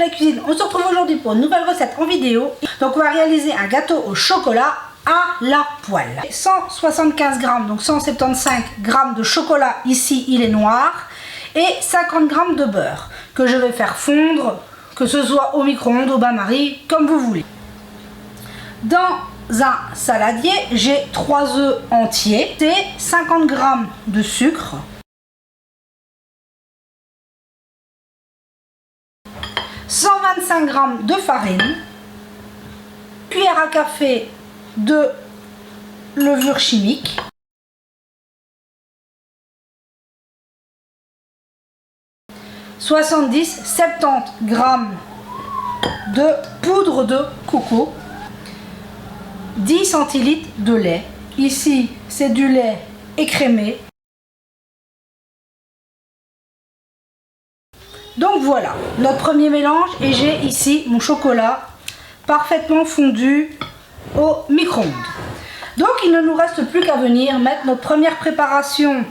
la cuisine. On se retrouve aujourd'hui pour une nouvelle recette en vidéo. Donc on va réaliser un gâteau au chocolat à la poêle. 175 g, donc 175 g de chocolat, ici il est noir, et 50 g de beurre que je vais faire fondre, que ce soit au micro-ondes, au bain-marie, comme vous voulez. Dans un saladier, j'ai 3 œufs entiers, c'est 50 g de sucre, 125 g de farine, cuillère à café de levure chimique, « 70-70 g de poudre de coco, 10 centilitres de lait. Ici, c'est du lait écrémé. Donc voilà, notre premier mélange, et j'ai ici mon chocolat parfaitement fondu au micro-ondes. Donc il ne nous reste plus qu'à venir mettre notre première préparation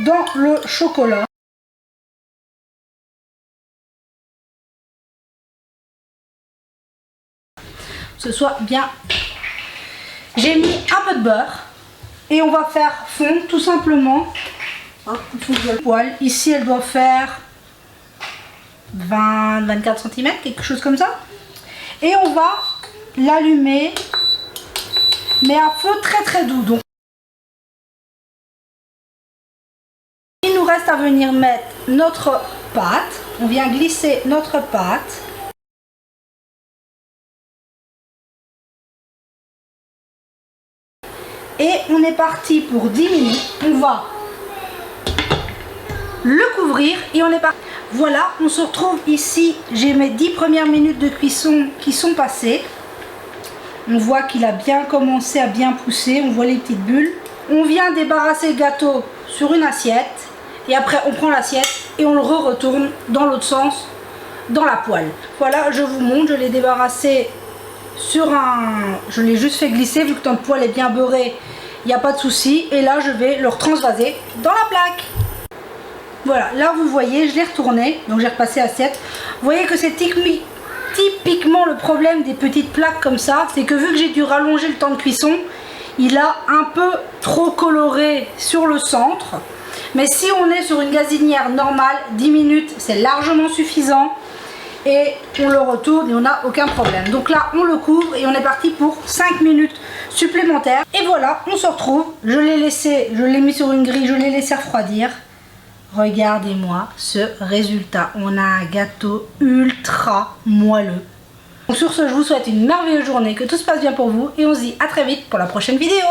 dans le chocolat. Que ce soit bien. J'ai mis un peu de beurre et on va faire fondre tout simplement. Il faut que je le poêle. Ici elle doit faire 20-24 cm, quelque chose comme ça. Et on va l'allumer, mais à feu très très doux. Donc il nous reste à venir mettre notre pâte. On vient glisser notre pâte. Et on est parti pour 10 minutes. On va le couvrir et on est parti. Voilà, on se retrouve ici. J'ai mes 10 premières minutes de cuisson qui sont passées. On voit qu'il a bien commencé à bien pousser. On voit les petites bulles. On vient débarrasser le gâteau sur une assiette. Et après, on prend l'assiette et on le retourne dans l'autre sens, dans la poêle. Voilà, je vous montre. Je l'ai débarrassé sur un... Je l'ai juste fait glisser. Vu que notre poêle est bien beurré, il n'y a pas de souci. Et là, je vais le retransvaser dans la plaque. Voilà, là vous voyez, je l'ai retourné, donc j'ai repassé l'assiette. Vous voyez que c'est typiquement le problème des petites plaques comme ça, c'est que vu que j'ai dû rallonger le temps de cuisson, il a un peu trop coloré sur le centre. Mais si on est sur une gazinière normale, 10 minutes c'est largement suffisant. Et on le retourne et on n'a aucun problème. Donc là on le couvre et on est parti pour 5 minutes supplémentaires. Et voilà, on se retrouve. Je l'ai mis sur une grille, je l'ai laissé refroidir. Regardez-moi ce résultat. On a un gâteau ultra moelleux. Donc sur ce, je vous souhaite une merveilleuse journée, que tout se passe bien pour vous et on se dit à très vite pour la prochaine vidéo.